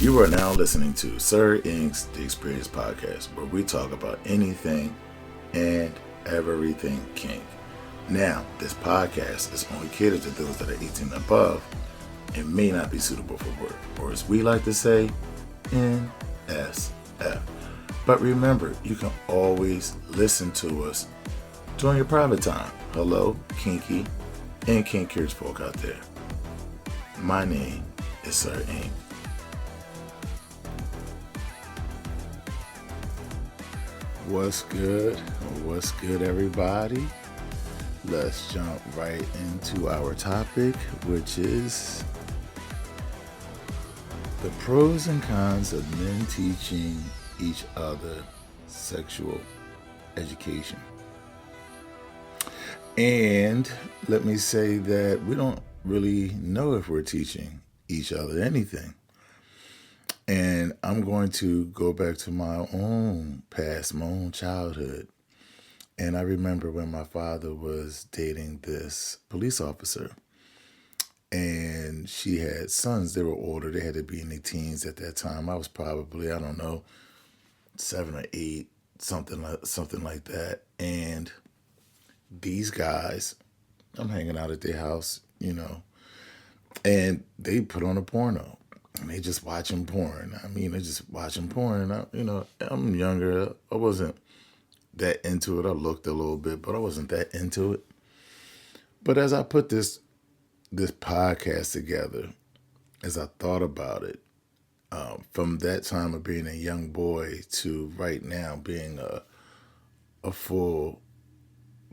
You are now listening to Sir Inq's The Experience Podcast, where we talk about anything and everything kink. Now, this podcast is only catered to those that are 18 and above and may not be suitable for work, or as we like to say, NSF. But remember, you can always listen to us during your private time. Hello, kinky and kink-curious folk out there. My name is Sir Inq. What's good? What's good, everybody? Let's jump right into our topic, which is the pros and cons of men teaching each other sexual education. And let me say that we don't really know if we're teaching each other anything. And I'm going to go back to my own past, my own childhood. And I remember when my father was dating this police officer. And she had sons. They were older. They had to be in their teens at that time. I was probably, 7 or 8, something like that. And these guys, I'm hanging out at their house, and they put on a porno. And they just watching porn. They're just watching porn. I'm younger. I wasn't that into it. I looked a little bit, but I wasn't that into it. But as I put this podcast together, as I thought about it, from that time of being a young boy to right now being a full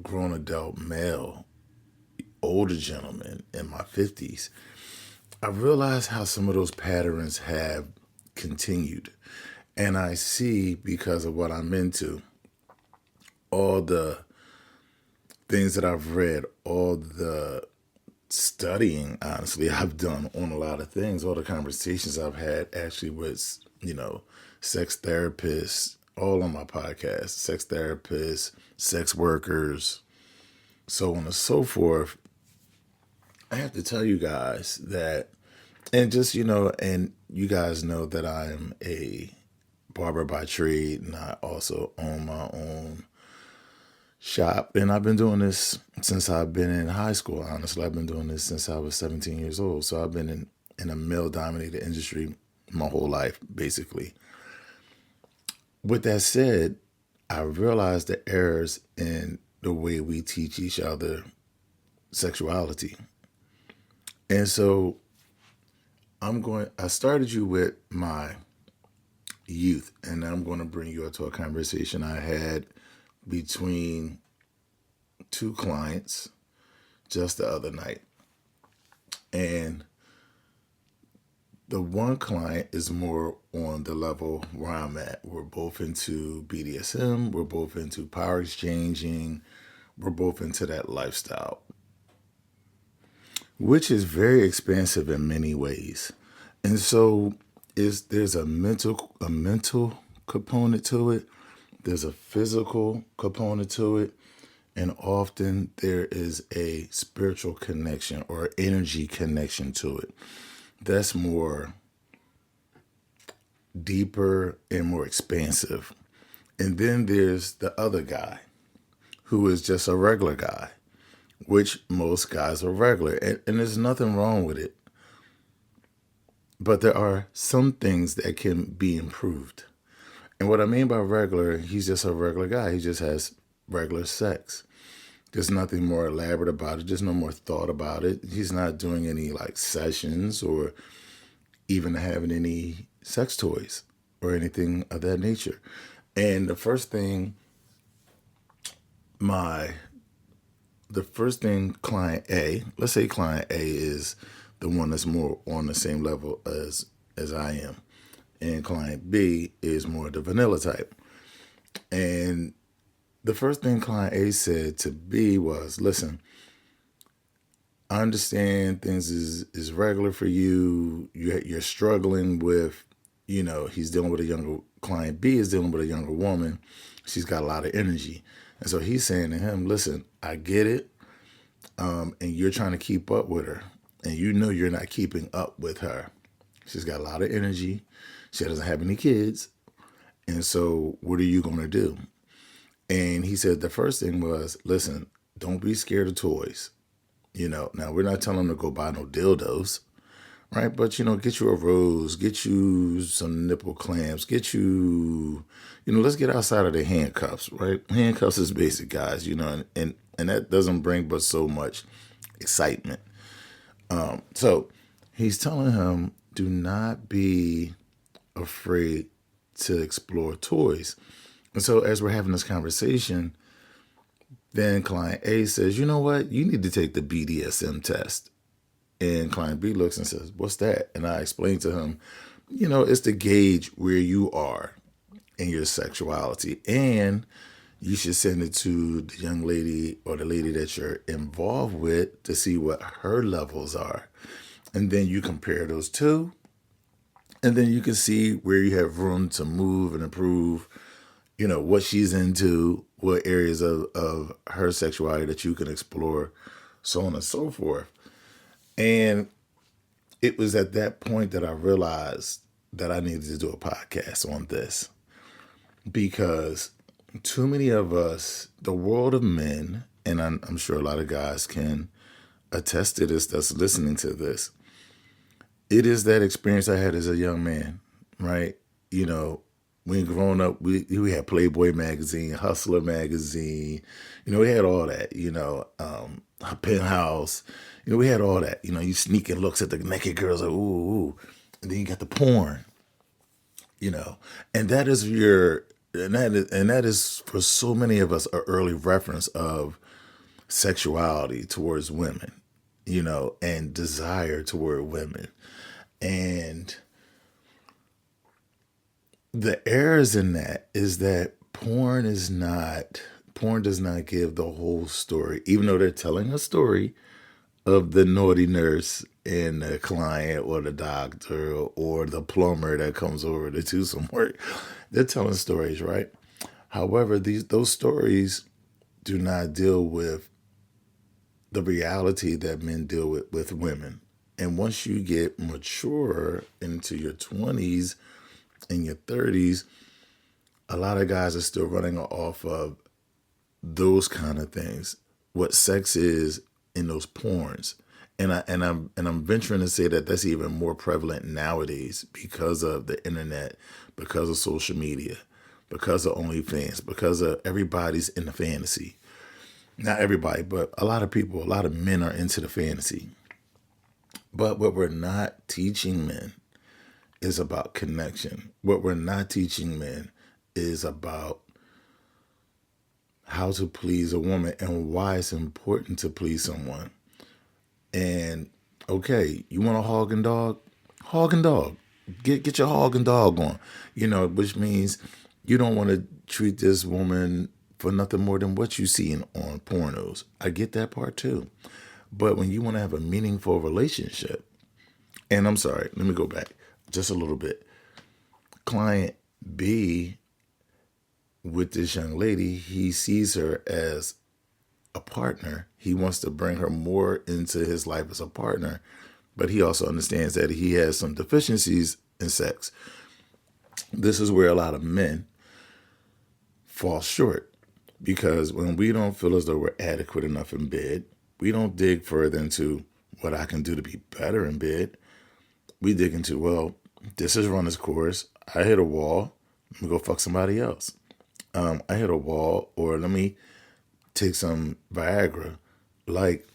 grown adult male, older gentleman in my 50s, I realized how some of those patterns have continued. And I see, because of what I'm into, all the things that I've read, all the studying, honestly, I've done on a lot of things, all the conversations I've had actually with, sex therapists, all on my podcast, sex therapists, sex workers, so on and so forth. I have to tell you guys that, and just, and you guys know that I'm a barber by trade, and I also own my own shop. And I've been doing this since I've been in high school, honestly. I've been doing this since I was 17 years old. So I've been in a male-dominated industry my whole life, basically. With that said, I realized the errors in the way we teach each other sexuality. And so I started you with my youth, and I'm going to bring you into a conversation I had between two clients just the other night. And the one client is more on the level where I'm at. We're both into BDSM. We're both into power exchanging. We're both into that lifestyle, which is very expansive in many ways. And so there's a mental component to it. There's a physical component to it. And often there is a spiritual connection or energy connection to it. That's more deeper and more expansive. And then there's the other guy who is just a regular guy, which most guys are regular, and there's nothing wrong with it. But there are some things that can be improved. And what I mean by regular, he's just a regular guy. He just has regular sex. There's nothing more elaborate about it. There's no more thought about it. He's not doing any sessions or even having any sex toys or anything of that nature. And the first thing client A, let's say client A is the one that's more on the same level as I am. And client B is more the vanilla type. And the first thing client A said to B was, listen, I understand things is regular for you. You're struggling with, he's dealing with a younger, client B is dealing with a younger woman. She's got a lot of energy. And so he's saying to him, listen, I get it. And you're trying to keep up with her. And you're not keeping up with her. She's got a lot of energy. She doesn't have any kids. And so what are you going to do? And he said the first thing was, listen, don't be scared of toys. Now we're not telling them to go buy no dildos, right? But, get you a rose, get you some nipple clamps, get you, let's get outside of the handcuffs, right? Handcuffs is basic, guys, and that doesn't bring but so much excitement. So he's telling him, do not be afraid to explore toys. And so as we're having this conversation, then client A says, you know what? You need to take the BDSM test. And client B looks and says, what's that? And I explain to him, it's to gauge where you are in your sexuality. And you should send it to the young lady or the lady that you're involved with to see what her levels are. And then you compare those two. And then you can see where you have room to move and improve, what she's into, what areas of her sexuality that you can explore, so on and so forth. And it was at that point that I realized that I needed to do a podcast on this, because too many of us, the world of men, and I'm sure a lot of guys can attest to this that's listening to this, it is that experience I had as a young man, right? When growing up, we had Playboy magazine, Hustler magazine, we had all that, Penthouse, we had all that, you sneaking looks at the naked girls like, ooh, and then you got the porn, and that is and that is for so many of us an early reference of sexuality towards women, and desire toward women. And the errors in that is that porn does not give the whole story, even though they're telling a story of the naughty nurse and the client or the doctor or the plumber that comes over to do some work. They're telling stories, right? However, those stories do not deal with the reality that men deal with women. And once you get mature into your 20s and your 30s, a lot of guys are still running off of those kind of things. What sex is in those porns. And I'm venturing to say that that's even more prevalent nowadays because of the internet, because of social media, because of OnlyFans, because of everybody's in the fantasy. Not everybody, but a lot of people, a lot of men are into the fantasy. But what we're not teaching men is about connection. What we're not teaching men is about how to please a woman and why it's important to please someone. And okay, you want a hog and dog? Hog and dog. Get your hog and dog on. Which means you don't want to treat this woman for nothing more than what you see on pornos. I get that part too. But when you want to have a meaningful relationship, and I'm sorry, let me go back just a little bit. Client B with this young lady, he sees her as a partner. He wants to bring her more into his life as a partner, but he also understands that he has some deficiencies in sex. This is where a lot of men fall short, because when we don't feel as though we're adequate enough in bed, we don't dig further into what I can do to be better in bed. We dig into, well, this has run its course. I hit a wall. Let me go fuck somebody else. I hit a wall, or let me take some Viagra. Like,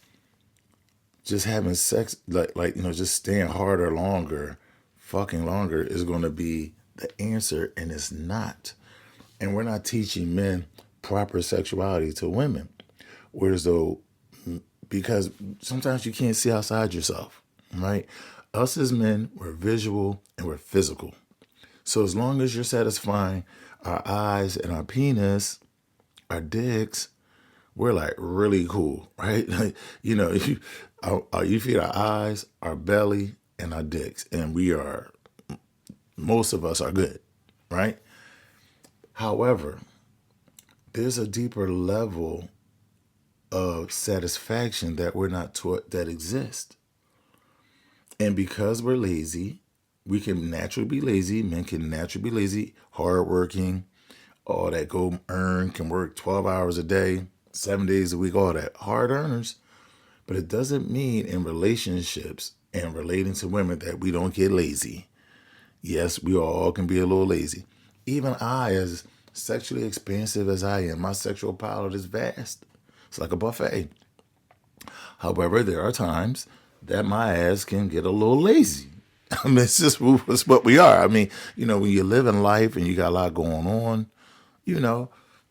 just having sex, just staying harder longer, fucking longer is going to be the answer, and it's not. And we're not teaching men proper sexuality to women. Whereas though, because sometimes you can't see outside yourself, right? Us as men, we're visual and we're physical. So as long as you're satisfying our eyes and our penis, our dicks, we're like really cool, right? You feed our eyes, our belly, and our dicks, and most of us are good, right? However, there's a deeper level of satisfaction that we're not taught that exists. And because we're lazy, we can naturally be lazy. Men can naturally be lazy, hardworking, all that go earn, can work 12 hours a day, 7 days a week, all that. Hard earners. But it doesn't mean in relationships and relating to women that we don't get lazy. Yes, we all can be a little lazy. Even I, as sexually expansive as I am, my sexual palate is vast. It's like a buffet. However, there are times that my ass can get a little lazy. I mean, it's what we are. I mean, when you live in life and you got a lot going on, you know,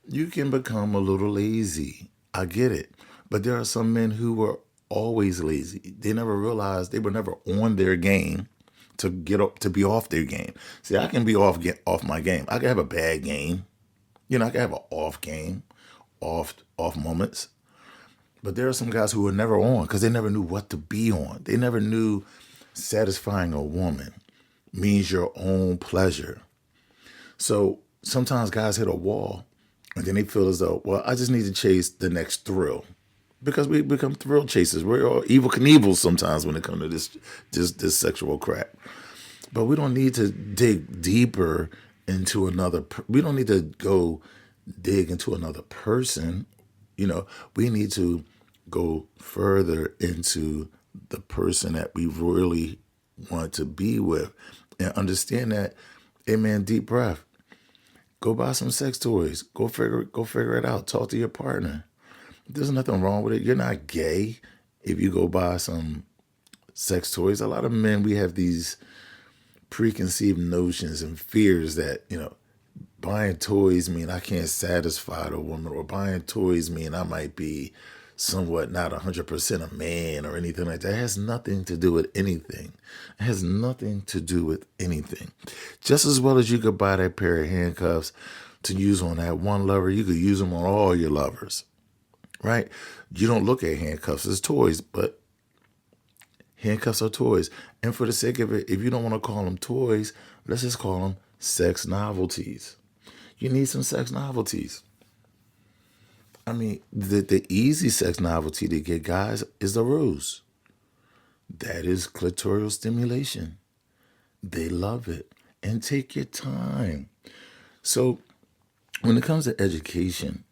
you can become a little lazy. I get it. But there are some men who were always lazy. They never realized they were never on their game to get up to be off their game. See, I can be off my game. I can have a bad game. I can have an off game, off moments. But there are some guys who were never on because they never knew what to be on. They never knew satisfying a woman means your own pleasure. So sometimes guys hit a wall and then they feel as though, well, I just need to chase the next thrill. Because we become thrill chasers. We're all evil Knievels sometimes when it comes to this sexual crap. But we don't need to dig deeper into we don't need to go dig into another person. We need to go further into the person that we really want to be with and understand that, hey man, deep breath. Go buy some sex toys. Go figure it out. Talk to your partner. There's nothing wrong with it. You're not gay if you go buy some sex toys. A lot of men, we have these preconceived notions and fears that, buying toys mean I can't satisfy the woman, or buying toys mean I might be somewhat not 100% a man or anything like that. It has nothing to do with anything. It has nothing to do with anything. Just as well as you could buy that pair of handcuffs to use on that one lover, you could use them on all your lovers, right? You don't look at handcuffs as toys, but handcuffs are toys. And for the sake of it, if you don't want to call them toys, let's just call them sex novelties. You need some sex novelties. I mean, the easy sex novelty to get guys is the ruse. That is clitoral stimulation. They love it. And take your time. So when it comes to education,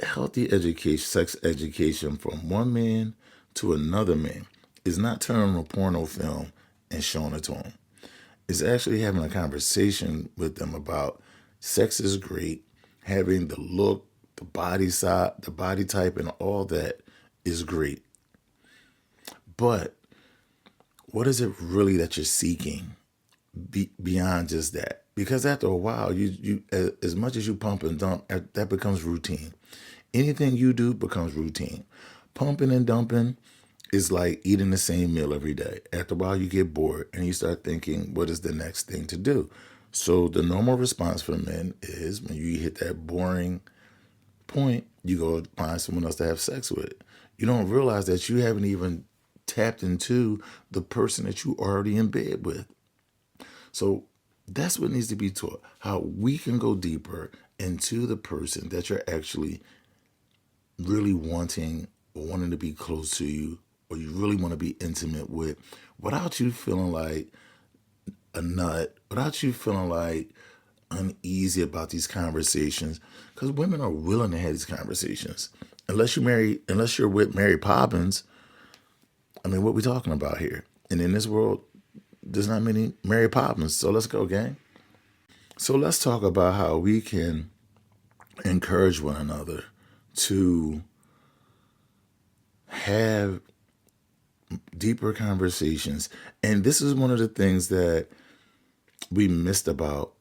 healthy education, sex education from one man to another man is not turning on a porno film and showing it to them. It's actually having a conversation with them about sex is great, having the look, the body side, the body type, and all that is great. But what is it really that you're seeking beyond just that? Because after a while, you as much as you pump and dump, that becomes routine. Anything you do becomes routine. Pumping and dumping is like eating the same meal every day. After a while, you get bored and you start thinking, what is the next thing to do? So the normal response for men is when you hit that boring point, you go find someone else to have sex with. You don't realize that you haven't even tapped into the person that you already in bed with. So that's what needs to be taught, how we can go deeper into the person that you're actually really wanting or wanting to be close to you, or you really want to be intimate with, without you feeling like a nut, without you feeling like uneasy about these conversations. Because women are willing to have these conversations. Unless you're with Mary Poppins, I mean, what we talking about here? And in this world, there's not many Mary Poppins. So let's go, gang. So let's talk about how we can encourage one another to have deeper conversations. And this is one of the things that we missed about,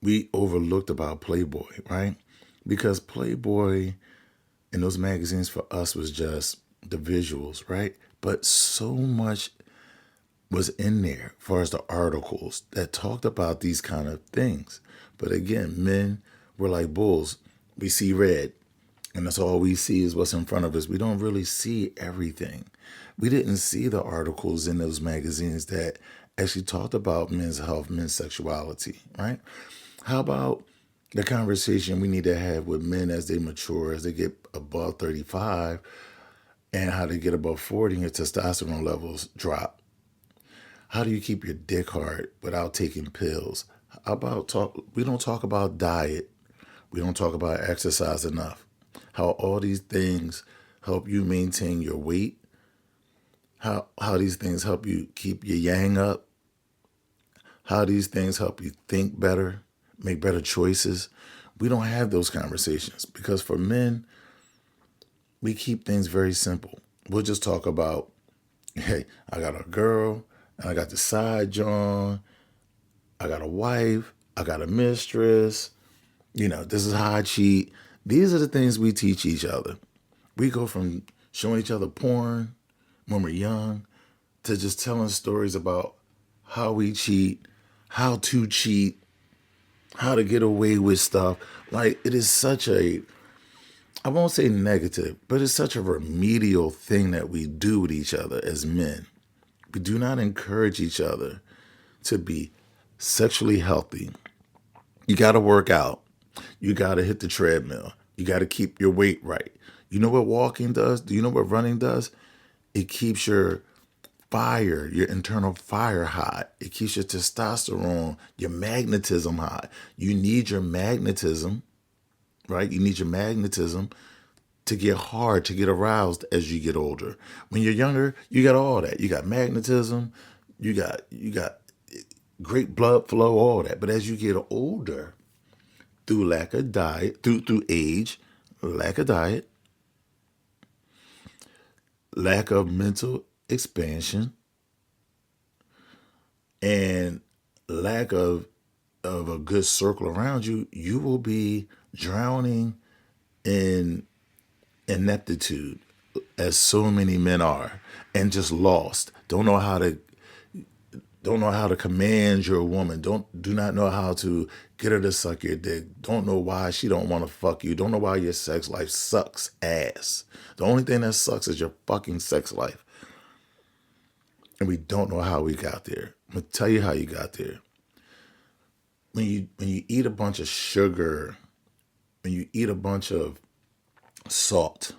we overlooked about Playboy, right? Because Playboy and those magazines for us was just the visuals, right? But so much was in there as far as the articles that talked about these kind of things. But again, men were like bulls. We see red, and that's all we see is what's in front of us. We don't really see everything. We didn't see the articles in those magazines that actually talked about men's health, men's sexuality, right? How about the conversation we need to have with men as they mature, as they get above 35, and how they get above 40 and your testosterone levels drop? How do you keep your dick hard without taking pills? How about talk? We don't talk about diet. We don't talk about exercise enough. How all these things help you maintain your weight. How these things help you keep your yang up. How these things help you think better, make better choices. We don't have those conversations because for men, we keep things very simple. We'll just talk about, hey, I got a girl and I got the side John. I got a wife. I got a mistress. This is how I cheat. These are the things we teach each other. We go from showing each other porn when we're young to just telling stories about how we cheat, how to cheat, how to get away with stuff. Like, it is such a, I won't say negative, but it's such a remedial thing that we do with each other as men. We do not encourage each other to be sexually healthy. You got to work out. You got to hit the treadmill. You got to keep your weight right. You know what walking does? Do you know what running does? It keeps your fire, your internal fire hot. It keeps your testosterone, your magnetism hot. You need your magnetism, right? You need your magnetism to get hard, to get aroused as you get older. When you're younger, you got all that. You got magnetism, you got great blood flow, all that. But as you get older, through lack of diet, through age, lack of diet, lack of mental expansion, and lack of a good circle around you, you will be drowning in ineptitude, as so many men are, and just lost. Don't know how to command your woman. Do not know how to get her to suck your dick. Don't know why she don't want to fuck you. Don't know why your sex life sucks ass. The only thing that sucks is your fucking sex life. And we don't know how we got there. I'm gonna tell you how you got there. When you eat a bunch of sugar, when you eat a bunch of salt,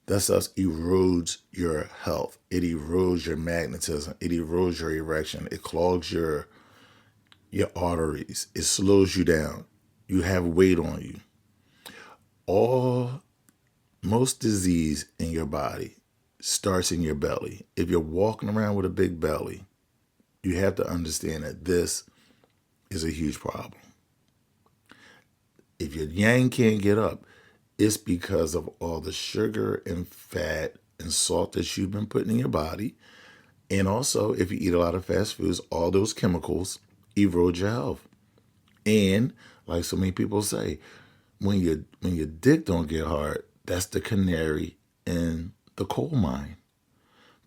that stuff erodes your health. It erodes your magnetism. It erodes your erection. It clogs your arteries. It slows you down. You have weight on you. Most disease in your body starts in your belly. If you're walking around with a big belly, you have to understand that this is a huge problem. If your yang can't get up, it's because of all the sugar and fat and salt that you've been putting in your body. And also, if you eat a lot of fast foods, all those chemicals erode your health. And like so many people say, when your dick don't get hard, that's the canary in the coal mine.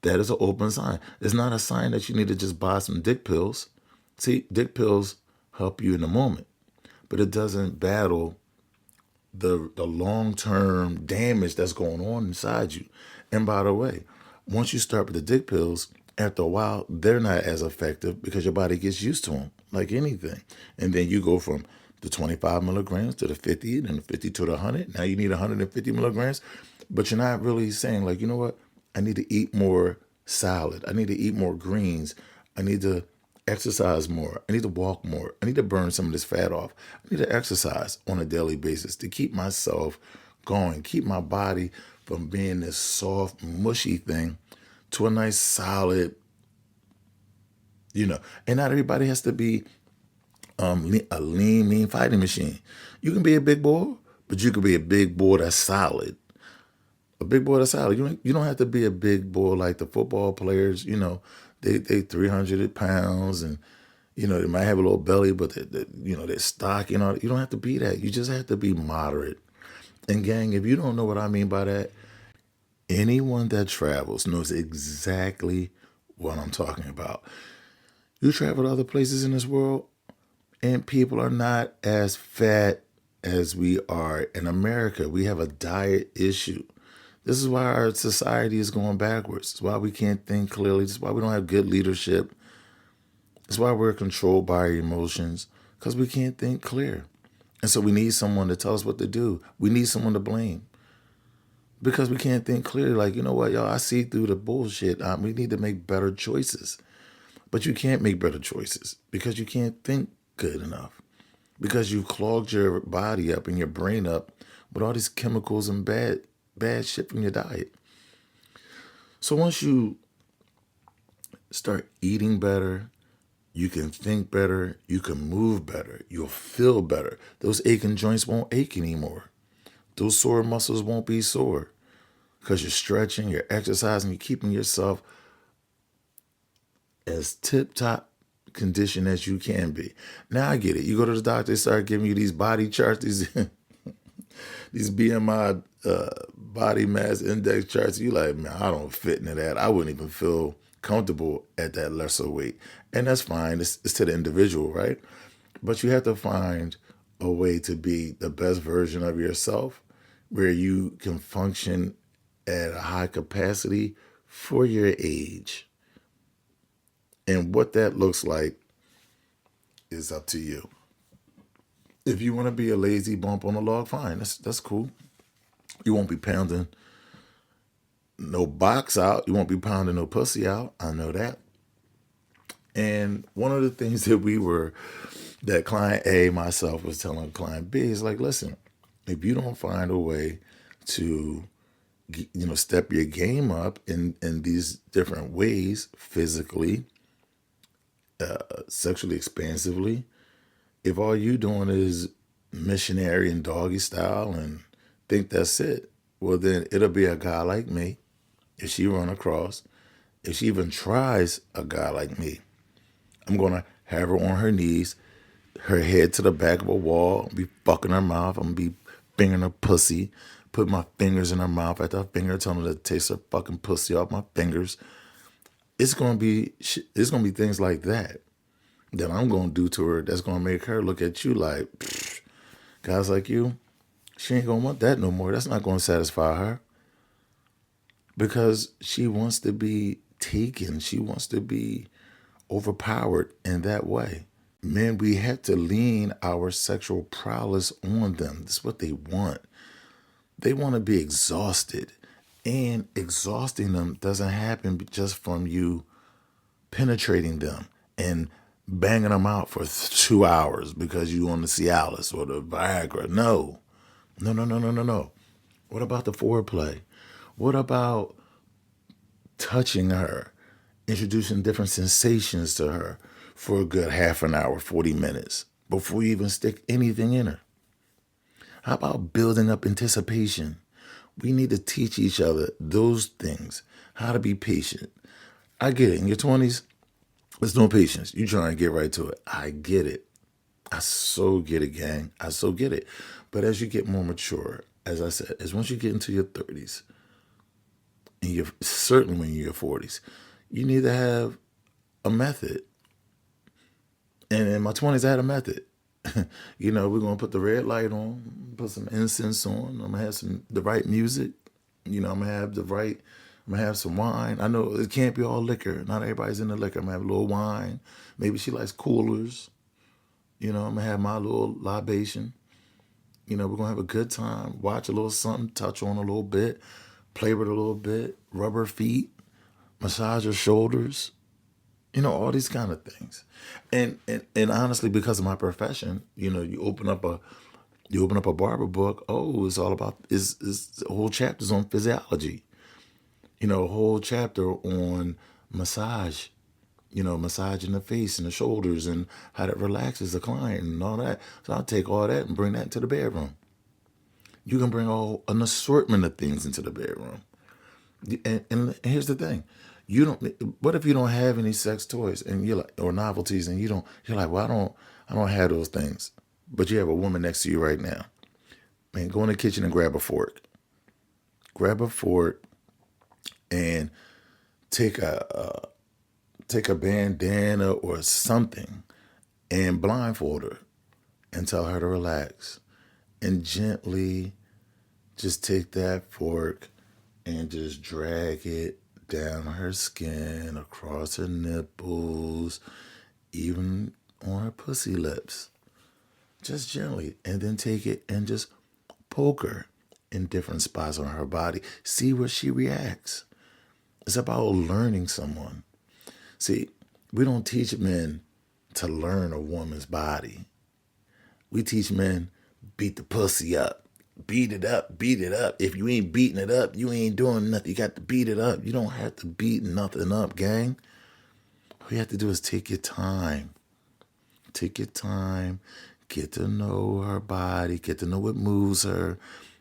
That is an open sign. It's not a sign that you need to just buy some dick pills. See, dick pills help you in the moment, but it doesn't battle the long-term damage that's going on inside you. And by the way, once you start with the dick pills, after a while, they're not as effective because your body gets used to them, like anything. And then you go from the 25 milligrams to the 50, and the 50 to the 100. Now you need 150 milligrams, but you're not really saying, like, you know what? I need to eat more salad. I need to eat more greens. I need to exercise more. I need to walk more. I need to burn some of this fat off. I need to exercise on a daily basis to keep myself going, keep my body from being this soft, mushy thing to a nice, solid, And not everybody has to be a lean, mean fighting machine. You can be a big boy, but you can be a big boy that's solid. A big boy that's solid. You don't have to be a big boy like the football players. They 300 pounds and they might have a little belly, but they're stocky and all. You don't have to be that. You just have to be moderate. And gang, if you don't know what I mean by that, anyone that travels knows exactly what I'm talking about. You travel to other places in this world, and people are not as fat as we are in America. We have a diet issue. This is why our society is going backwards. It's why we can't think clearly. It's why we don't have good leadership. It's why we're controlled by our emotions, because we can't think clear. And so we need someone to tell us what to do. We need someone to blame because we can't think clearly. Like, you know what, y'all, I see through the bullshit. We need to make better choices. But you can't make better choices because you can't think good enough. Because you've clogged your body up and your brain up with all these chemicals and bad shit from your diet. So once you start eating better, you can think better, you can move better, you'll feel better. Those aching joints won't ache anymore. Those sore muscles won't be sore because you're stretching, you're exercising, you're keeping yourself as tip-top condition as you can be. Now I get it. You go to the doctor, they start giving you these body charts, these these BMI body mass index charts. You like, man, I don't fit into that. I wouldn't even feel comfortable at that lesser weight. And that's fine. It's to the individual, right? But you have to find a way to be the best version of yourself where you can function at a high capacity for your age. And what that looks like is up to you. If you want to be a lazy bump on the log, fine. That's cool. You won't be pounding no box out. You won't be pounding no pussy out. I know that. And one of the things that client A, myself, was telling client B is like, listen, if you don't find a way to, step your game up in these different ways, physically, sexually expansively, if all you doing is missionary and doggy style and think that's it, well, then it'll be a guy like me. If she run across, if she even tries a guy like me, I'm going to have her on her knees, her head to the back of a wall, be fucking her mouth. I'm going to be fingering her pussy, put my fingers in her mouth after I finger her, telling her to taste her fucking pussy off my fingers. It's going to be things like that I'm going to do to her that's going to make her look at you like, guys like you, she ain't going to want that no more. That's not going to satisfy her. Because she wants to be taken. She wants to be overpowered in that way. Men, we have to lean our sexual prowess on them. That's what they want. They want to be exhausted. And exhausting them doesn't happen just from you penetrating them and banging them out for 2 hours because you on the Cialis or the Viagra. No. No. What about the foreplay? What about touching her, introducing different sensations to her for a good half an hour, 40 minutes before you even stick anything in her? How about building up anticipation? We need to teach each other those things, how to be patient. I get it. In your 20s, there's no patience. You try and get right to it. I get it. I so get it, gang. I so get it. But as you get more mature, as I said, as once you get into your 30s, and certainly when you're in your 40s, you need to have a method. And in my 20s, I had a method. We're going to put the red light on, put some incense on. I'm going to have the right music. I'm going to have I'm going to have some wine. I know it can't be all liquor. Not everybody's into liquor. I'm going to have a little wine. Maybe she likes coolers. I'm going to have my little libation. We're going to have a good time. Watch a little something, touch on a little bit, play with a little bit, rub her feet, massage her shoulders. All these kind of things. And honestly, because of my profession, you open up a barber book. Oh, it's all about is whole chapters on physiology. A whole chapter on massage. Massaging the face and the shoulders and how that relaxes the client and all that. So I'll take all that and bring that into the bedroom. You can bring an assortment of things into the bedroom. And here's the thing. What if you don't have any sex toys and you're like, or novelties and you're like, well, I don't have those things, but you have a woman next to you right now. Man, go in the kitchen and grab a fork and take a bandana or something and blindfold her and tell her to relax and gently just take that fork and just drag it down her skin, across her nipples, even on her pussy lips. Just gently. And then take it and just poke her in different spots on her body. See where she reacts. It's about learning someone. See, We don't teach men to learn a woman's body. We teach men beat the pussy up. Beat it up, beat it up. If you ain't beating it up, you ain't doing nothing. You got to beat it up. You don't have to beat nothing up, gang. All you have to do is take your time. Take your time. Get to know her body. Get to know what moves her.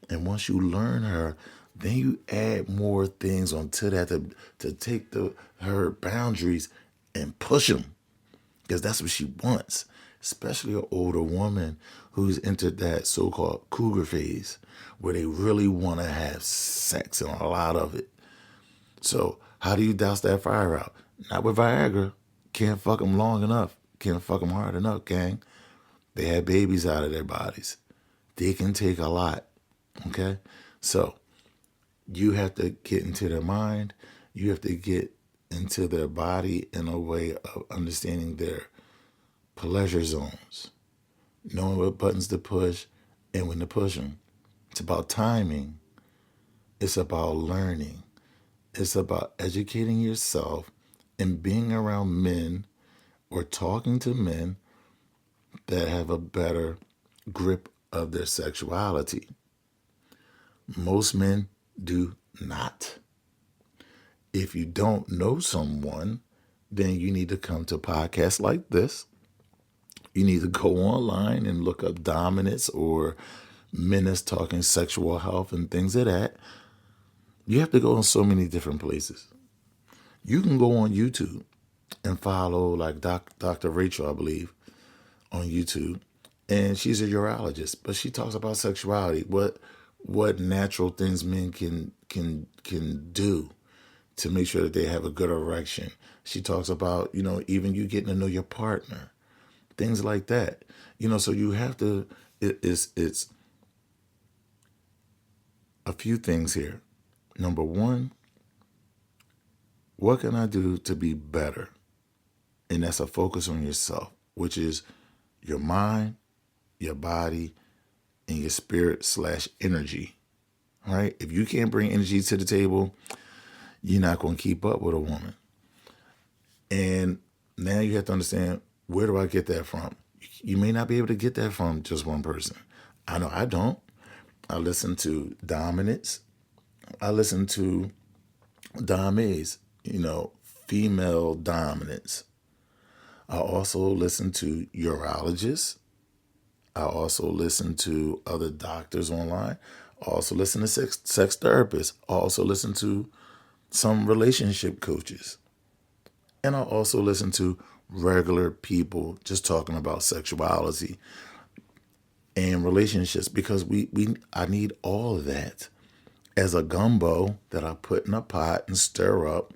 And once you learn her, then you add more things onto that to take her boundaries and push them. Because that's what she wants, especially an older woman who's entered that so-called cougar phase where they really want to have sex and a lot of it. So how do you douse that fire out? Not with Viagra. Can't fuck them long enough. Can't fuck them hard enough, gang. They had babies out of their bodies. They can take a lot, okay? So you have to get into their mind. You have to get into their body in a way of understanding their pleasure zones, knowing what buttons to push and when to push them. It's about timing. It's about learning. It's about educating yourself and being around men or talking to men that have a better grip of their sexuality. Most men do not. If you don't know someone, then you need to come to podcasts like this. You need to go online and look up dominance or menace talking sexual health and things of that. You have to go in so many different places. You can go on YouTube and follow like Dr. Rachel, I believe, on YouTube. And she's a urologist, but she talks about sexuality, what natural things men can do to make sure that they have a good erection. She talks about, even you getting to know your partner, things like that. So you have to, it's a few things here. Number one, what can I do to be better? And that's a focus on yourself, which is your mind, your body, and your spirit/energy. All right? If you can't bring energy to the table, you're not going to keep up with a woman. And now you have to understand, where do I get that from? You may not be able to get that from just one person. I know I don't. I listen to dominance. I listen to dames, female dominance. I also listen to urologists. I also listen to other doctors online. I also listen to sex therapists. I also listen to some relationship coaches. And I also listen to regular people just talking about sexuality and relationships, because I need all of that as a gumbo that I put in a pot and stir up.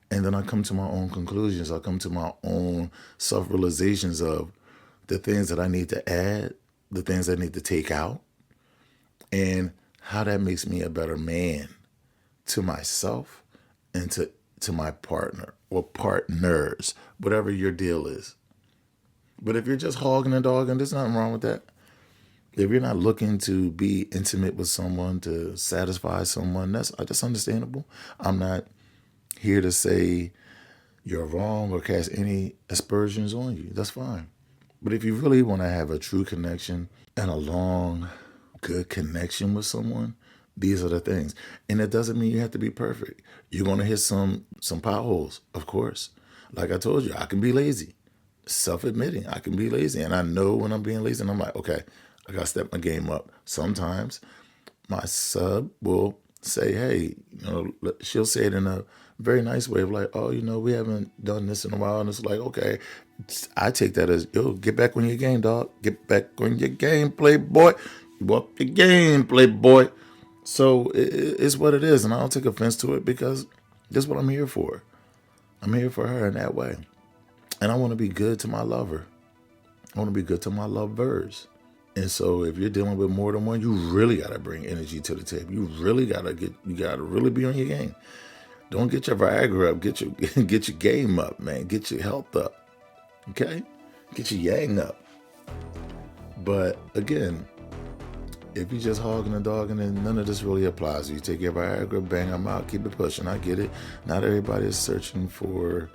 And then I come to my own conclusions. I come to my own self-realizations of the things that I need to add, the things I need to take out, and how that makes me a better man to myself and to my partner or partners, whatever your deal is. But if you're just hogging and dogging, there's nothing wrong with that. If you're not looking to be intimate with someone, to satisfy someone, that's understandable. I'm not here to say you're wrong or cast any aspersions on you. That's fine. But if you really want to have a true connection and a long, good connection with someone, these are the things. And it doesn't mean you have to be perfect. You're going to hit some potholes, of course. Like I told you, I can be lazy. Self-admitting, I can be lazy. And I know when I'm being lazy, and I'm like, okay, I got to step my game up. Sometimes my sub will say, hey, she'll say it in a very nice way of like, oh, we haven't done this in a while. And it's like, okay, I take that as, yo, get back on your game, dog. Get back on your game, playboy. You up the game, playboy. So it's what it is. And I don't take offense to it, because that's what I'm here for. I'm here for her in that way. And I want to be good to my lover. I want to be good to my lovers. And so if you're dealing with more than one, you really got to bring energy to the table. You really got to really be on your game. Don't get your Viagra up. Get your game up, man. Get your health up. Okay? Get your yang up. But again, if you're just hogging and dogging, then none of this really applies. You take your Viagra, bang them out, keep it pushing. I get it. Not everybody is searching for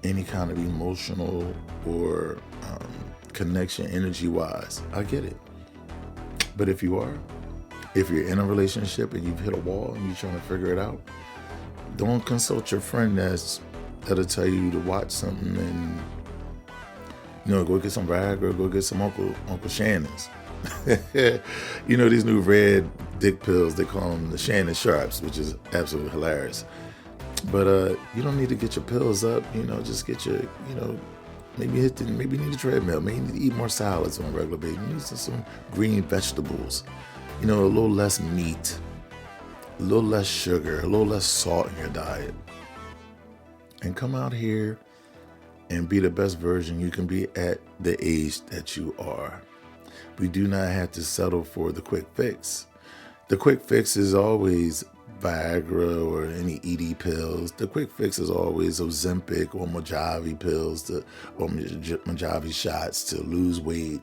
any kind of emotional or connection energy wise. I get it. But if you're in a relationship and you've hit a wall and you're trying to figure it out, don't consult your friend that'll tell you to watch something and go get some Viagra, go get some Uncle Shannon's. These new red dick pills, they call them the Shannon Sharps, which is absolutely hilarious. But you don't need to get your pills up. Just get your, maybe you need a treadmill. Maybe you need to eat more salads on a regular basis. You need some green vegetables. A little less meat, a little less sugar, a little less salt in your diet. And come out here and be the best version you can be at the age that you are. We do not have to settle for the quick fix. The quick fix is always Viagra or any ED pills. The quick fix is always Ozempic or Mojave pills or Mojave shots to lose weight.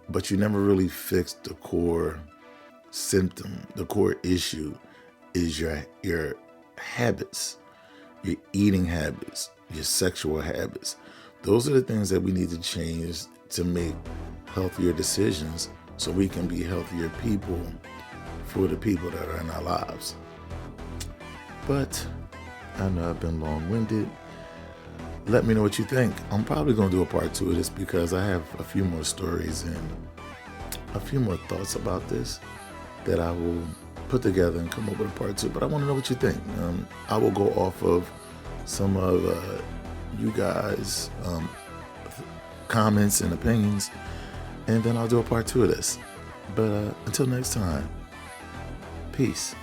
But you never really fix the core symptom. The core issue is your habits, your eating habits, your sexual habits. Those are the things that we need to change to make healthier decisions so we can be healthier people for the people that are in our lives. But I know I've been long-winded. Let me know what you think. I'm probably going to do a part 2 of this because I have a few more stories and a few more thoughts about this that I will put together and come up with a part 2. But I want to know what you think. I will go off of some of you guys' comments and opinions, and then I'll do a part 2 of this. But until next time, peace.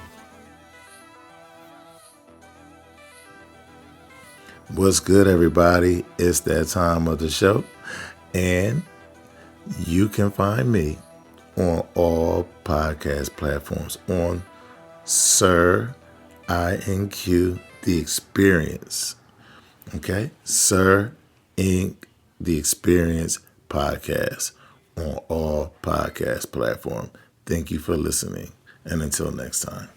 What's good, everybody? It's that time of the show, and you can find me on all podcast platforms on Sir Inq, The Experience. Okay? Sir Inq, The Experience podcast on all podcast platforms. Thank you for listening, and until next time.